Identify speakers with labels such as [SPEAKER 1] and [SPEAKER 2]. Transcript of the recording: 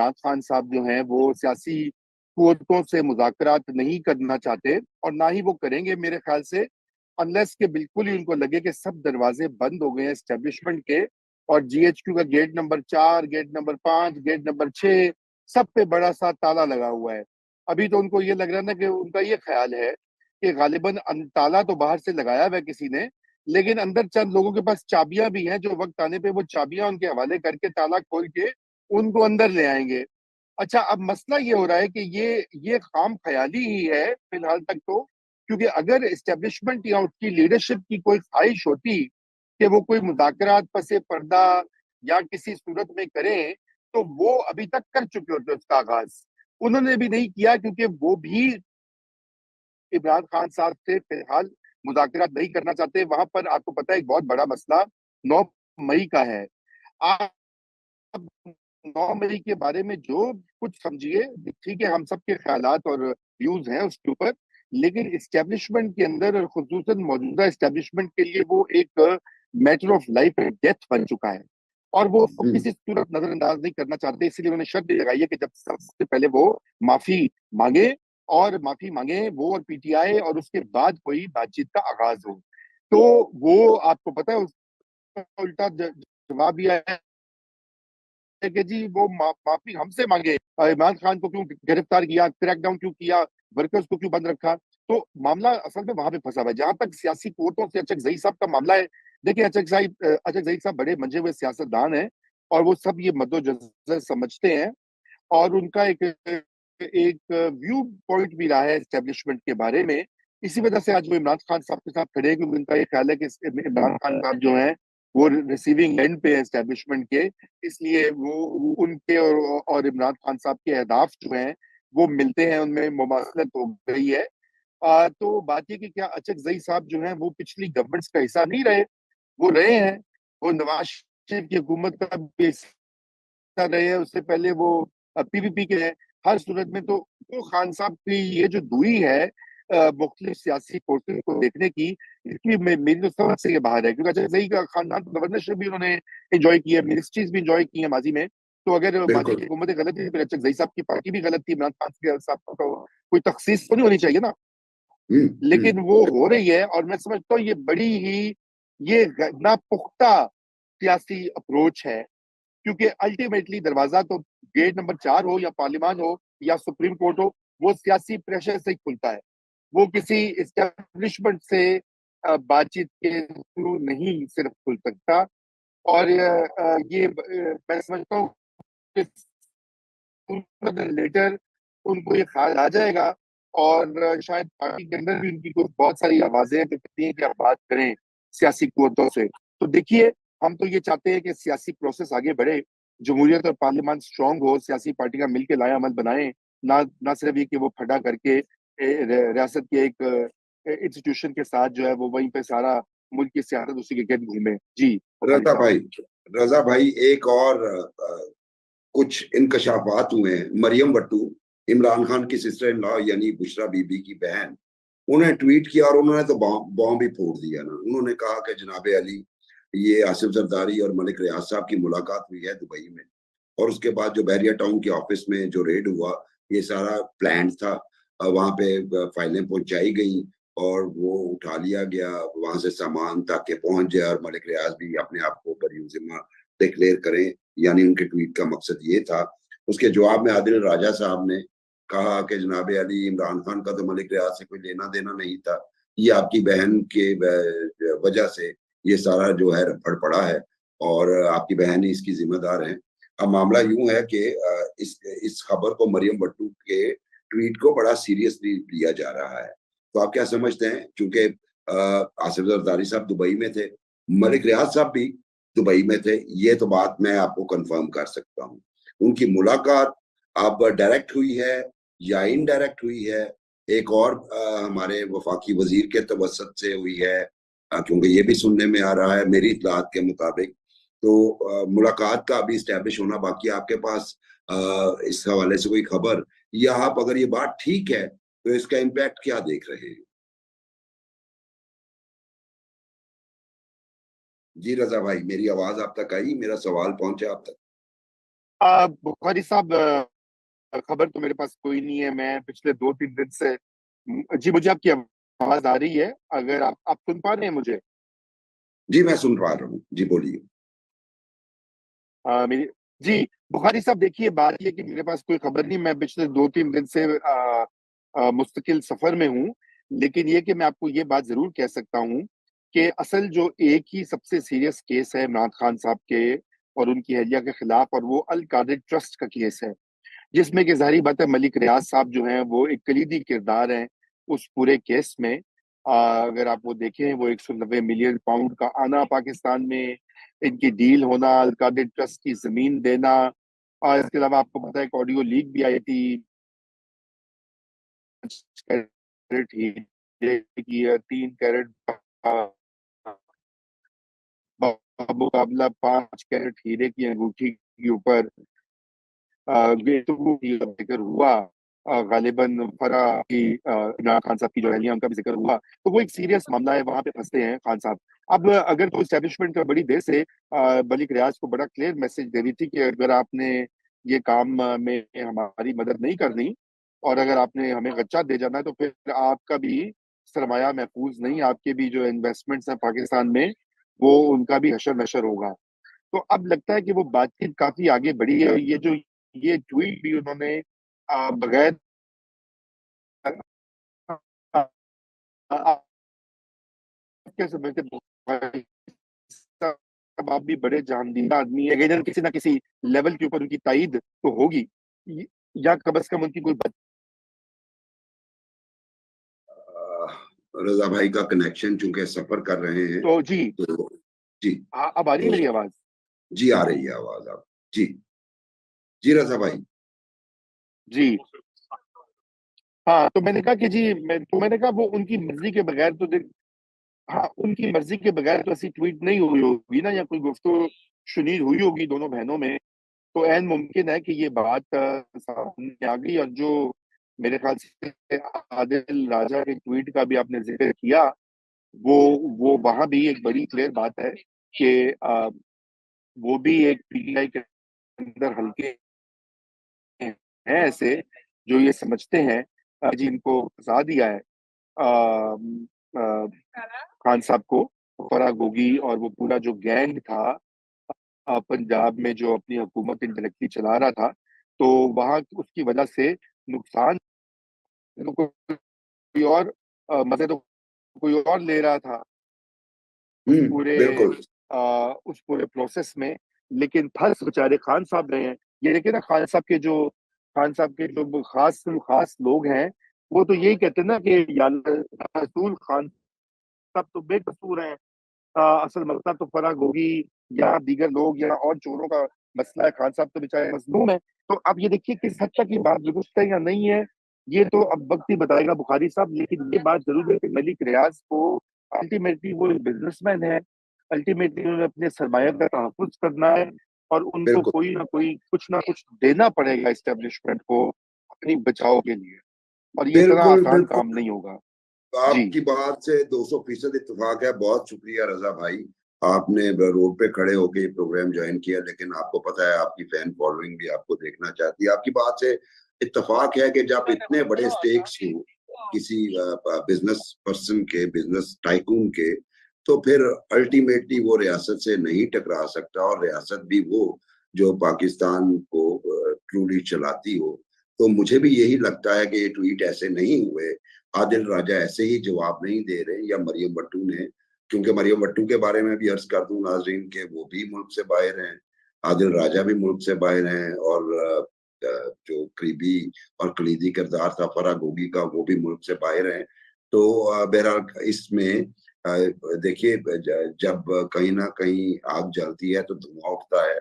[SPEAKER 1] इमरान खान साहब जो हैं वो सियासी कुव्वतों से मुज़ाकरात नहीं करना चाहते, और ना ही वो करेंगे मेरे ख्याल से, अनलेस के बिल्कुल ही उनको लगे कि सब दरवाजे बंद हो गए हैं एस्टेब्लिशमेंट के, और जीएचक्यू का gate number 4, gate number 5, gate number 6, सब पे बड़ा सा ताला लगा हुआ है। अभी तो उनको ये लग रहा है ना, कि उनका ये ख्याल है कि गालिबन ताला तो बाहर से लगाया हुआ है किसी ने, लेकिन अंदर चंद लोगों के पास चाबियां भी हैं, जो वक्त आने पे वो चाबियां उनके हवाले करके ताला खोल के उनको अंदर ले आएंगे। अच्छा, अब मसला ये हो रहा है कि ये खाम ख्याली ही है फिलहाल तक तो, क्योंकि अगर एस्टेब्लिशमेंट या उसकी लीडरशिप की कोई ख्वाहिश होती कि वो कोई मुज़ाकरात पसे पर्दा या किसी सूरत में करें, तो वो अभी तक कर चुके होते उसका आगाज। उन्होंने भी नहीं किया, क्योंकि वो भी इमरान खान साहब से फिलहाल मुज़ाकरात नहीं करना चाहते। वहां पर आपको पता है एक बहुत बड़ा मसला 9 मई का है। आप 9 मई के बारे में जो कुछ समझिए, ठीक है, हम सबके ख्यालात और व्यूज हैं उसके ऊपर, लेकिन इस्टेब्लिशमेंट के अंदर और खुसूसन मौजूदा इस्टेब्लिशमेंट के लिए वो एक matter of life and death बन चुका है, और वो उसको किसी सूरत नजरअंदाज नहीं करना चाहते। इसलिए उन्होंने शर्त लगाई है कि जब सबसे पहले वो माफी मांगे, और माफी मांगे वो और पीटीआई, और उसके बाद कोई बातचीत का आगाज हो। तो वो आपको पता है उसका उल्टा जवाब भी आया है कि जी वो माफी हमसे मांगे, इमरान खान को क्यों गिरफ्तार किया, क्रैकडाउन क्यों किया, वर्कर्स को क्यों बंद रखा। तो मामला असल में वहां पे फंसा हुआ है। जहां तक सियासी कुव्वतों से अचक जही साहब का मामला है, देखिए अचक जही साहब बड़े मंजे हुए सियासतदान हैं, और वो सब ये मद्दोजर समझते हैं, और उनका एक एक व्यू पॉइंट भी रहा है एस्टेब्लिशमेंट के बारे में। इसी वजह से आज वो इमरान खान साहब के साथ खड़े हैं, क्योंकि उनका ये ख्याल है कि इमरान खान साहब जो हैं वो रिसीविंग एंड पे है एस्टेब्लिशमेंट के, इसलिए वो उनके और इमरान खान साहब के अहदाफ जो हैं वो मिलते हैं, उनमें मुमासलत हो गई है। तो बात ये कि क्या अचक जई साहब जो हैं वो पिछली गवर्नमेंट्स का हिस्सा नहीं रहे? वो रहे हैं, वो नवाज शरीफ की हुकूमत का भी हिस्सा रहे हैं, उससे पहले वो पीपीपी के हैं। हर सूरत में तो खान साहब की ये जो दूरी है मुख्तलिफ सियासी फोर्सेस को देखने की, इसकी मेरी तो समझ से ये बाहर है, क्योंकि अच्छा सही का खानदान गवर्नरशिप भी उन्होंने एंजॉय की है, मिनिस्ट्रीज भी एंजॉय की है माजी में। तो अगर माजी की
[SPEAKER 2] बिल्कुल।
[SPEAKER 1] हुकूमतें गलत थी, फिर अच्छा जई साहब की पार्टी भी गलत थी, इमरान खान साहब को तो कोई तखसीस तो नहीं होनी चाहिए ना।
[SPEAKER 2] हम्म।
[SPEAKER 1] लेकिन वो हो रही है, और मैं समझता हूँ ये बड़ी ही ये नापुख्ता सियासी अप्रोच है, क्योंकि अल्टीमेटली दरवाजा तो गेट नंबर 4 हो या पार्लियामान हो या सुप्रीम कोर्ट हो, वो सियासी प्रेशर से ही खुलता है। वो किसी इस्टेब्लिशमेंट से बातचीत के थ्रू नहीं सिर्फ खुल सकता। और मैं समझता हूँ कि लेटर उनको ये ख्याल आ जाएगा, और शायद पार्टी के अंदर भी उनकी कुछ बहुत सारी आवाजें हैं जो कहती हैं कि आप बात करें सियासी कुव्वतों से। तो देखिए, हम तो ये चाहते हैं कि सियासी प्रोसेस आगे बढ़े, जमहूरियत और पार्लियामान स्ट्रांग हो, सियासी पार्टियां मिलकर लाएअमल बनाएं, ना ना सिर्फ ये कि वो फटा करके रियासत के एक इंस्टीट्यूशन के साथ जो है वो वहीं पे सारा मुल्क की सियासत उसी के गिर्द घूमे। जी खालिद
[SPEAKER 2] रजा
[SPEAKER 1] साहब।
[SPEAKER 2] भाई, रजा भाई, एक और कुछ इंकशाफात हुए हैं। मरियम भट्टू, इमरान खान की सिस्टर इन लॉ यानी बुशरा बीबी की बहन, उन्हें ट्वीट किया और उन्होंने तो बॉम्ब ही फोड़ दिया ना। उन्होंने कहा कि जनाब अली, ये आसिफ जरदारी और मलिक रियाज साहब की मुलाकात हुई है दुबई में, और उसके बाद जो बहरिया टाउन के ऑफिस में जो रेड हुआ, ये सारा प्लान था। वहां पे फाइलें पहुंचाई गई और वो उठा लिया गया वहां से सामान, ताकि पहुंच जाए और मलिक रियाज भी अपने आप को बरी जिम्मा डिक्लेयर करें। यानी उनके ट्वीट का मकसद ये था। उसके जवाब में आदिल राजा साहब ने कहा कि जनाब अली, इमरान खान का तो मलिक रियाज से कोई लेना देना नहीं था, ये आपकी बहन के वजह से ये सारा जो है रफड़ पड़ा है, और आपकी बहन ही इसकी जिम्मेदार है। अब मामला यूं है कि इस खबर को, मरियम भट्टू के ट्वीट को बड़ा सीरियसली लिया जा रहा है। तो आप क्या समझते हैं? क्योंकि आसिफ जरदारी साहब दुबई में थे, मलिक रियाज साहब भी दुबई में थे, ये तो बात मैं आपको कंफर्म कर सकता हूँ। उनकी मुलाकात अब डायरेक्ट हुई है या इनडायरेक्ट हुई है, एक और हमारे वफाकी वजीर के तवसत से हुई है, क्योंकि ये भी सुनने में आ रहा है मेरी इत्तलात के मुताबिक। तो मुलाकात का अभी स्टैब्लिश होना बाकी है। आपके पास इस हवाले से कोई खबर, या आप अगर ये बात ठीक है तो इसका इम्पैक्ट क्या देख रहे हैं? जी रजा भाई, मेरी आवाज आप तक आई? मेरा सवाल पहुंचे आप तक?
[SPEAKER 1] बुखारी साहब, खबर तो मेरे पास कोई नहीं है। मैं पिछले 2-3 दिन से जी, मुझे आपकी आवाज आ रही है? अगर आप सुन पा रहे हैं मुझे?
[SPEAKER 2] जी मैं सुन पा रहा हूँ, जी बोलिए।
[SPEAKER 1] मेरी जी, बुखारी साहब देखिए, बात ये है कि मेरे पास कोई खबर नहीं। मैं पिछले 2-3 दिन से मुस्तकिल सफर में हूँ। लेकिन ये कि मैं आपको ये बात ज़रूर कह सकता हूँ कि असल जो एक ही सबसे सीरियस केस है इमरान खान साहब के और उनकी अहलिया के खिलाफ, और वो अल कादिर ट्रस्ट का केस है, जिसमें कि ज़ाहिर बात है मलिक रियाज साहब जो हैं वो एक कलीदी किरदार हैं उस पूरे केस में। अगर आप वो देखें, वो 190 मिलियन पाउंड का आना पाकिस्तान में, इनकी डील होना, अल कादिर ट्रस्ट की ज़मीन देना, और इसके अलावा आपको पता है एक ऑडियो लीक भी आई थी, 5 कैरेट हीरे की, 3 कैरेट मुकाबला 5 कैरेट हीरे की अंगूठी के ऊपर गुफ्तगू की जिक्र हुआ। गालिबन फरा की इमरान खान साहब की जो अहलिया, उनका भी जिक्र हुआ। तो वो एक सीरियस मामला है, वहां पे फंसते हैं खान साहब। अब अगर तो इस्टेब्लिशमेंट का बड़ी देर से मलिक रियाज को बड़ा क्लियर मैसेज दे रही थी कि अगर आपने ये काम में हमारी मदद नहीं करनी और अगर आपने हमें गच्चा दे जाना है, तो फिर आपका भी सरमाया महफूज नहीं, आपके भी जो इन्वेस्टमेंट्स हैं पाकिस्तान में, वो उनका भी हशर नशर होगा। तो अब लगता है कि वो बातचीत काफी आगे बढ़ी है, और ये ट्वीट भी उन्होंने बगैर के समय के भाई साहब, आप भी बड़े जानदीदा आदमी है, इधर किसी ना किसी लेवल के ऊपर उनकी ताईद तो होगी, या कम से कम उनकी कोई बात।
[SPEAKER 2] रजा भाई का कनेक्शन चूंकि सफर कर रहे हैं,
[SPEAKER 1] तो जी,
[SPEAKER 2] तो जी,
[SPEAKER 1] अब आ रही है
[SPEAKER 2] तो
[SPEAKER 1] मेरी आवाज?
[SPEAKER 2] जी आ रही है आवाज आप। जी, जी रजा भाई।
[SPEAKER 1] जी हाँ, तो मैंने कहा कि जी, मैंने कहा वो उनकी मर्जी के बगैर तो देख, हाँ, उनकी मर्जी के बगैर तो ऐसी ट्वीट नहीं हुई होगी ना, या कोई गुफ्तगू शुनी हुई होगी दोनों बहनों में। तो ऐन मुमकिन है कि ये बात सामने आ गई, और जो मेरे ख्याल से आदिल राजा के ट्वीट का भी आपने जिक्र किया, वो वो वहां भी एक बड़ी क्लियर बात है कि वो भी एक पीटीआई के अंदर हल्के हैं ऐसे, जो ये समझते हैं जी इनको फंसा दिया है खान साहब को, फराह गोगी और वो पूरा जो गैंग था पंजाब में, जो अपनी हुकूमत इंडायरेक्टली चला रहा था। तो वहां उसकी वजह से नुकसान तो कोई और मजे तो कोई और ले रहा था
[SPEAKER 2] बिल्कुल।
[SPEAKER 1] उस पूरे प्रोसेस में। लेकिन फंस बेचारे खान साहब रहे हैं। ये देखिए ना, खान साहब के जो खास खास लोग हैं, वो तो यही कहते हैं ना कि या रसूल खान साहब तो बेकसूर हैं, असल मसला तो फराग होगी या दीगर लोग या और चोरों का मसला है, खान साहब तो बेचारे मजलूम है। तो अब ये देखिए किस हद तक ये बात दुरुस्त है या नहीं है, ये तो अब वक्त ही बताएगा बुखारी साहब। लेकिन ये बात जरूर है कि मलिक रियाज को अल्टीमेटली वो बिजनेसमैन है, अल्टीमेटली उन्हें अपने सरमाया का तहफ़्फ़ुज़ करना है, और उनको
[SPEAKER 2] बिल्कुल
[SPEAKER 1] कोई ना कुछ देना पड़ेगा इस्टेब्लिशमेंट को अपनी बचाव के लिए, और ये इतना
[SPEAKER 2] बिल्कुल
[SPEAKER 1] आसान
[SPEAKER 2] बिल्कुल।
[SPEAKER 1] काम नहीं होगा। जी
[SPEAKER 2] आपकी बात से 200% इत्तेफाक है। बहुत शुक्रिया रजा भाई, आपने रोड पे खड़े होके ये प्रोग्राम ज्वाइन किया। लेकिन आपको पता है आपकी फैन फॉलोइंग भी आपको देखना चाहती है। आपकी बात से इत्तेफाक है कि जब इतने बड़े स्टेक्स हो किसी बिजनेस पर्सन के, बिजनेस टाइकून के, तो फिर अल्टीमेटली वो रियासत से नहीं टकरा सकता, और रियासत भी वो जो पाकिस्तान को ट्रूली चलाती हो। तो मुझे भी यही लगता है कि ये ट्वीट ऐसे नहीं हुए, आदिल राजा ऐसे ही जवाब नहीं दे रहे, या मरियम भट्टू ने, क्योंकि मरियम भट्टू के बारे में भी अर्ज कर दूं नाजरीन के वो भी मुल्क से बाहर हैं, आदिल राजा भी मुल्क से बाहर हैं, और जो करीबी और कलीदी किरदार था फराह गोगी का, वो भी मुल्क से बाहर हैं। तो बहरहाल इसमें देखिए, जब कहीं ना कहीं आग जलती है तो धुआं उठता है।